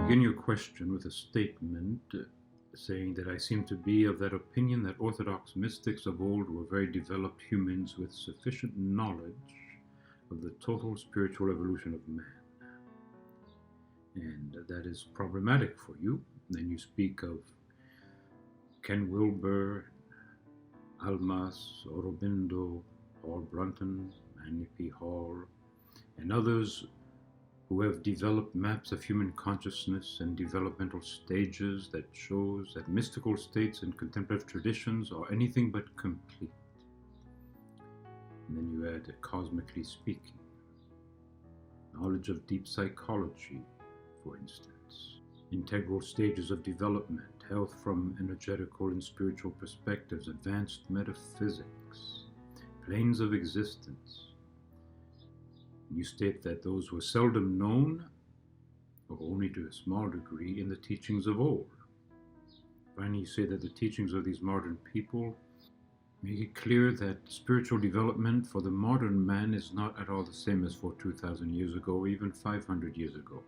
Begin your question with a statement saying that I seem to be of that opinion that Orthodox mystics of old were very developed humans with sufficient knowledge of the total spiritual evolution of man. And that is problematic for you. Then you speak of Ken Wilber, Almaas, Aurobindo, Paul Brunton, Annie P. Hall, and others who have developed maps of human consciousness and developmental stages that shows that mystical states and contemplative traditions are anything but complete. And then you add cosmically speaking, knowledge of deep psychology, for instance, integral stages of development, health from energetical and spiritual perspectives, advanced metaphysics, planes of existence. You state that those were seldom known, or only to a small degree, in the teachings of old. Finally, you say that the teachings of these modern people make it clear that spiritual development for the modern man is not at all the same as for 2,000 years ago, or even 500 years ago.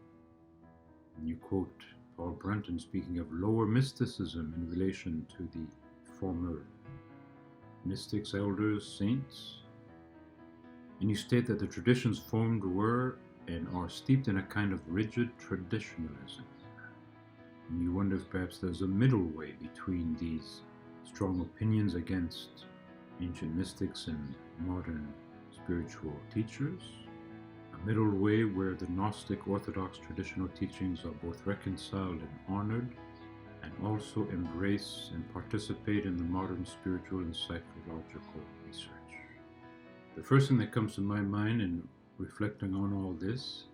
And you quote Paul Brunton speaking of lower mysticism in relation to the former mystics, elders, saints. And you state that the traditions formed were and are steeped in a kind of rigid traditionalism. And you wonder if perhaps there's a middle way between these strong opinions against ancient mystics and modern spiritual teachers, a middle way where the Gnostic Orthodox traditional teachings are both reconciled and honored, and also embrace and participate in the modern spiritual and psychological research. The first thing that comes to my mind in reflecting on all this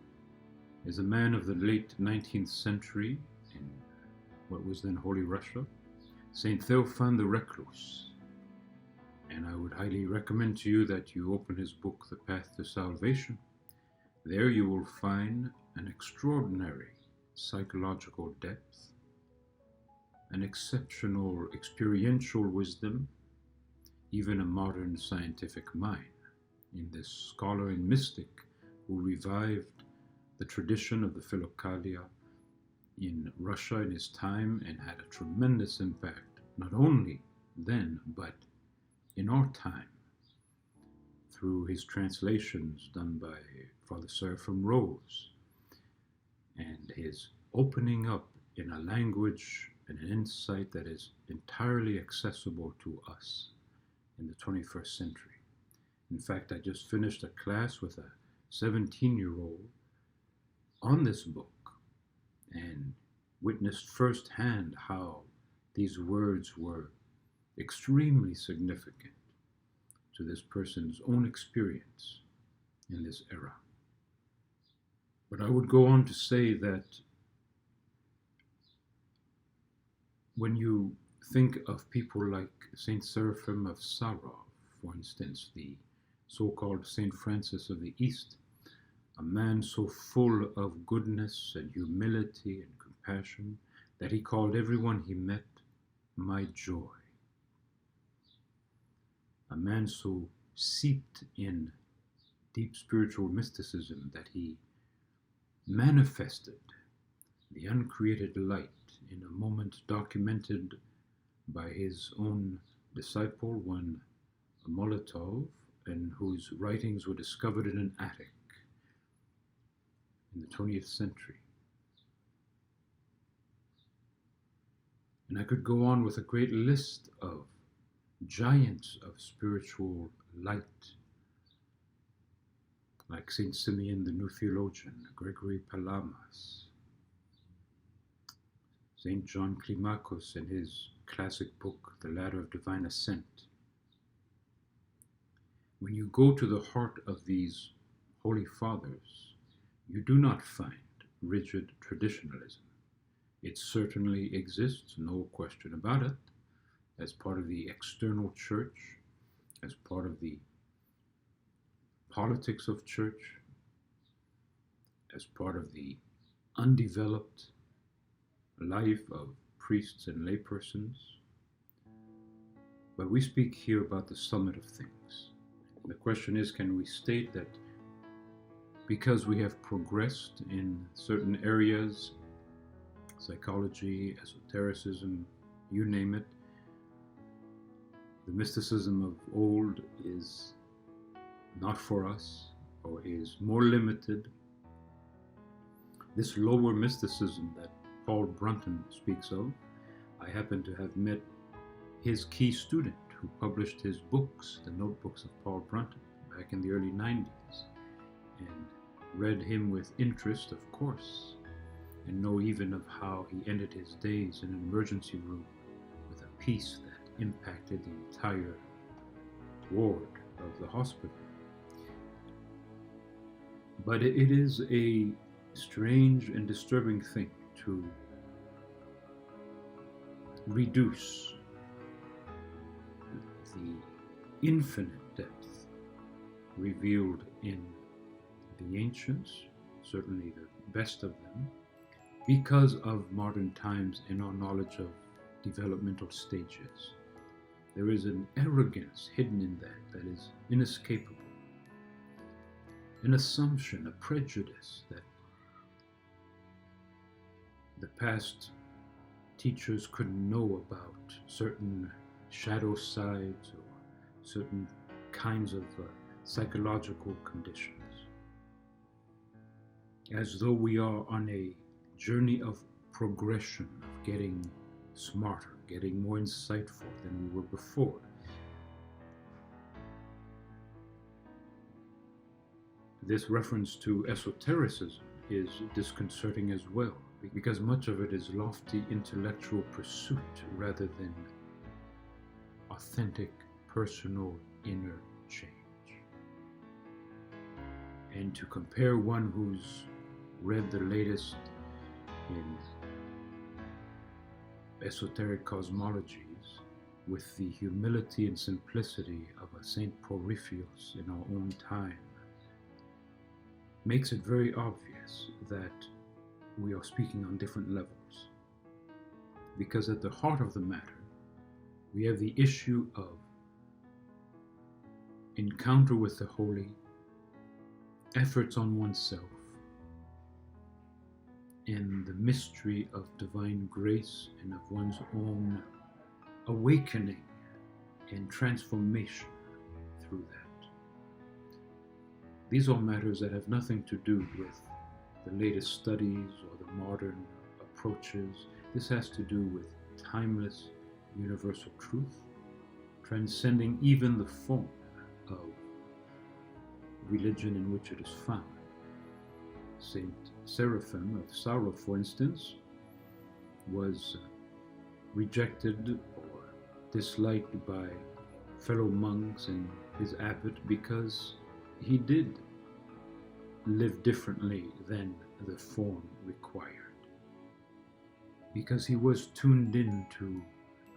is a man of the late 19th century in what was then Holy Russia, Saint Theophan the Recluse. And I would highly recommend to you that you open his book, The Path to Salvation. There you will find an extraordinary psychological depth, an exceptional experiential wisdom, even a modern scientific mind in this scholar and mystic who revived the tradition of the Philokalia in Russia in his time and had a tremendous impact, not only then, but in our time, through his translations done by Father Seraphim Rose, and his opening up in a language and an insight that is entirely accessible to us in the 21st century. In fact, I just finished a class with a 17-year-old on this book and witnessed firsthand how these words were extremely significant to this person's own experience in this era. But I would go on to say that when you think of people like Saint Seraphim of Sarov, for instance, the so-called Saint Francis of the East, a man so full of goodness and humility and compassion that he called everyone he met my joy. A man so seeped in deep spiritual mysticism that he manifested the uncreated light in a moment documented by his own disciple, one Molotov, and whose writings were discovered in an attic in the 20th century. And I could go on with a great list of giants of spiritual light, like Saint Simeon the New Theologian, Gregory Palamas, Saint John Climacus in his classic book, The Ladder of Divine Ascent. When you go to the heart of these holy fathers, you do not find rigid traditionalism. It certainly exists, no question about it, as part of the external church, as part of the politics of church, as part of the undeveloped life of priests and laypersons. But we speak here about the summit of things. The question is, can we state that because we have progressed in certain areas psychology, esotericism, you name it. The mysticism of old is not for us, or is more limited. This lower mysticism that Paul Brunton speaks of, I happen to have met his key student who published his books, the notebooks of Paul Brunton, back in the early 90s, and read him with interest, of course, and know even of how he ended his days in an emergency room with a peace that impacted the entire ward of the hospital. But it is a strange and disturbing thing to reduce the infinite depth revealed in the ancients, certainly the best of them, because of modern times and our knowledge of developmental stages. There is an arrogance hidden in that is inescapable. An assumption, a prejudice that the past teachers couldn't know about certain shadow sides or certain kinds of psychological conditions. As though we are on a journey of progression, of getting smarter, getting more insightful than we were before. This reference to esotericism is disconcerting as well, because much of it is lofty intellectual pursuit rather than authentic personal inner change. And to compare one who's read the latest in esoteric cosmologies with the humility and simplicity of a Saint Porphyrios in our own time makes it very obvious that we are speaking on different levels. Because at the heart of the matter, we have the issue of encounter with the holy, efforts on oneself, and the mystery of divine grace and of one's own awakening and transformation through that. These are matters that have nothing to do with the latest studies or the modern approaches. This has to do with timeless universal truth, transcending even the form of religion in which it is found. Saint Seraphim of Saura, for instance, was rejected or disliked by fellow monks and his abbot because he did live differently than the form required, because he was tuned in to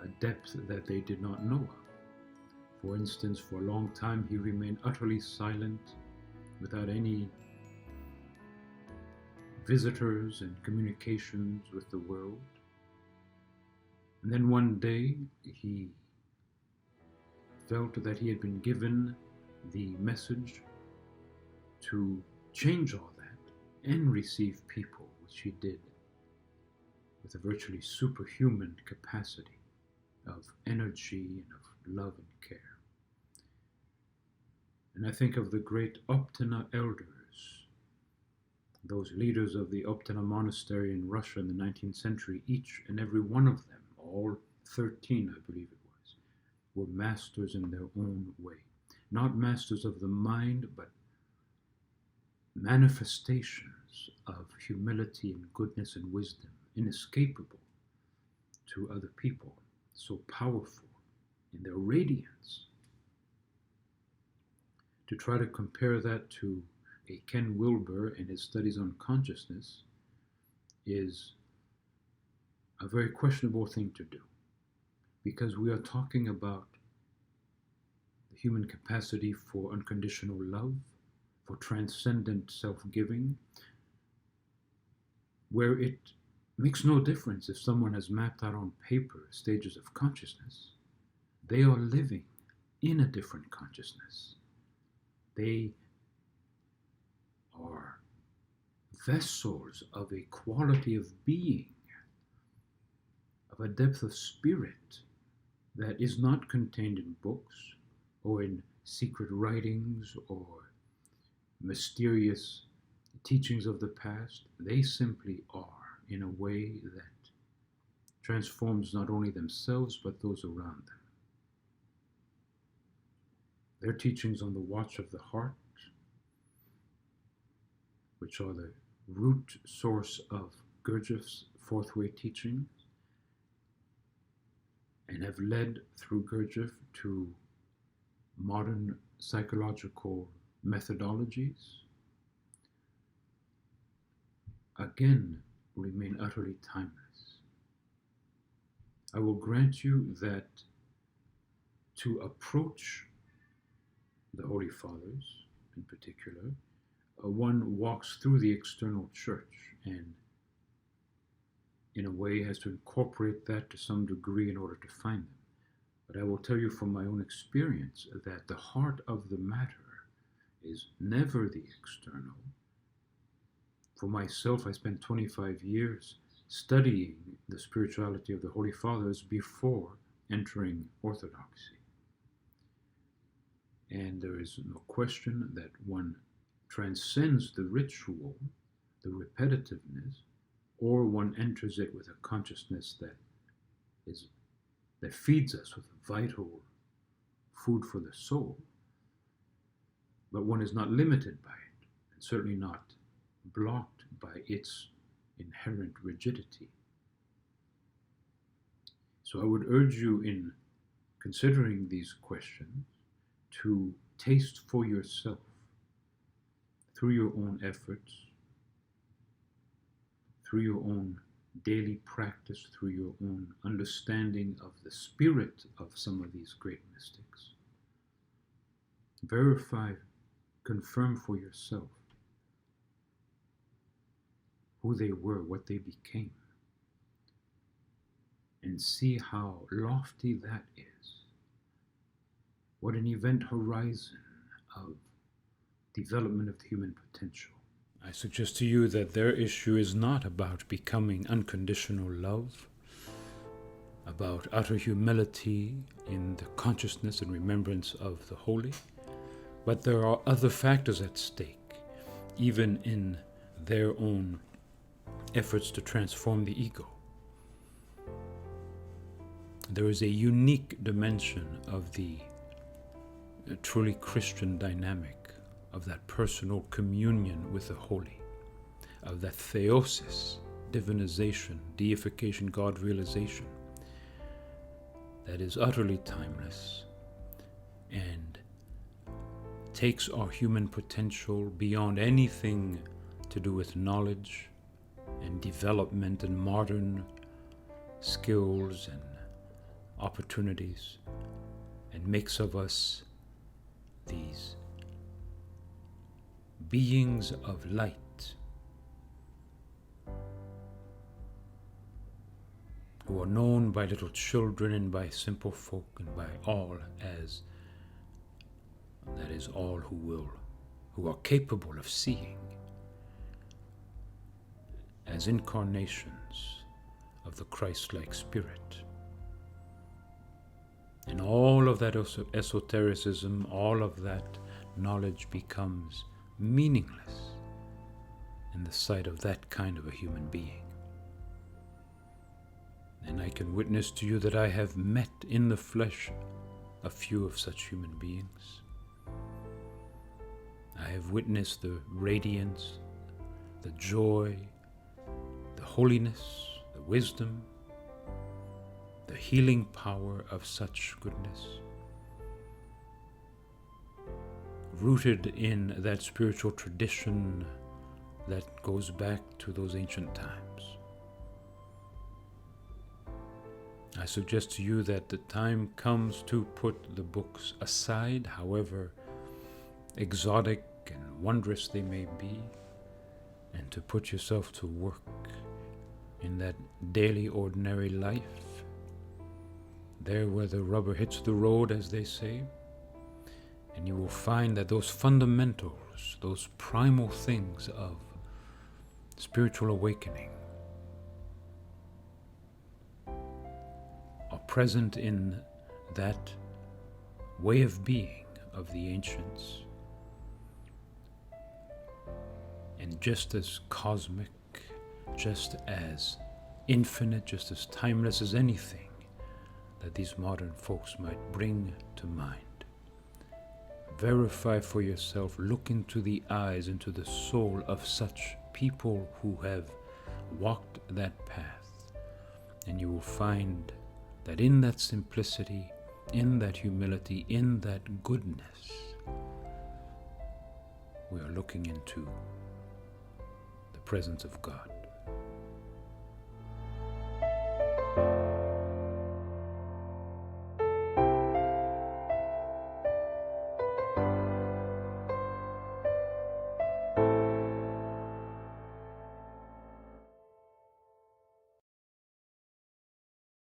a depth that they did not know of. For instance, for a long time he remained utterly silent, without any visitors and communications with the world. And then one day he felt that he had been given the message to change all that and receive people, which he did with a virtually superhuman capacity of energy and of love and care. And I think of the great Optina elders, those leaders of the Optina monastery in Russia in the 19th century. Each and every one of them, all 13 I believe it was, were masters in their own way. Not masters of the mind, but manifestations of humility and goodness and wisdom, inescapable to other people, so powerful in their radiance. To try to compare that to a Ken Wilber and his studies on consciousness is a very questionable thing to do, because we are talking about the human capacity for unconditional love, for transcendent self-giving, where it makes no difference if someone has mapped out on paper stages of consciousness. They are living in a different consciousness. They are vessels of a quality of being of a depth of spirit that is not contained in books or in secret writings or mysterious teachings of the past. They simply are in a way that transforms not only themselves but those around them. Their teachings on the watch of the heart, which are the root source of Gurdjieff's fourth way teachings, and have led through Gurdjieff to modern psychological methodologies, again remain utterly timeless. I will grant you that to approach the Holy Fathers in particular, one walks through the external church and in a way has to incorporate that to some degree in order to find them. But I will tell you from my own experience that the heart of the matter is never the external. For myself, I spent 25 years studying the spirituality of the Holy Fathers before entering Orthodoxy. And there is no question that one transcends the ritual, the repetitiveness, or one enters it with a consciousness that feeds us with vital food for the soul. But one is not limited by it, and certainly not blocked by its inherent rigidity. So I would urge you, in considering these questions, to taste for yourself, through your own efforts, through your own daily practice, through your own understanding of the spirit of some of these great mystics. Verify, confirm for yourself who they were, what they became, and see how lofty that is. What an event horizon of development of the human potential. I suggest to you that their issue is not about becoming unconditional love, about utter humility in the consciousness and remembrance of the holy, but there are other factors at stake, even in their own efforts to transform the ego. There is a unique dimension of the truly Christian dynamic, of that personal communion with the holy, of that theosis, divinization, deification, God realization, that is utterly timeless and takes our human potential beyond anything to do with knowledge and development and modern skills and opportunities, and makes of us these beings of light who are known by little children and by simple folk and by all as, that is, all who are capable of seeing, as incarnations of the Christ-like Spirit. And all of that esotericism, all of that knowledge becomes meaningless in the sight of that kind of a human being. And I can witness to you that I have met in the flesh a few of such human beings. I have witnessed the radiance, the joy, the holiness, the wisdom, the healing power of such goodness, rooted in that spiritual tradition that goes back to those ancient times. I suggest to you that the time comes to put the books aside, however exotic and wondrous they may be, and to put yourself to work in that daily ordinary life, there where the rubber hits the road, as they say. And you will find that those fundamentals, those primal things of spiritual awakening, present in that way of being of the ancients, and just as cosmic, just as infinite, just as timeless as anything that these modern folks might bring to mind. Verify for yourself, look into the eyes, into the soul of such people who have walked that path, and you will find that in that simplicity, in that humility, in that goodness, we are looking into the presence of God.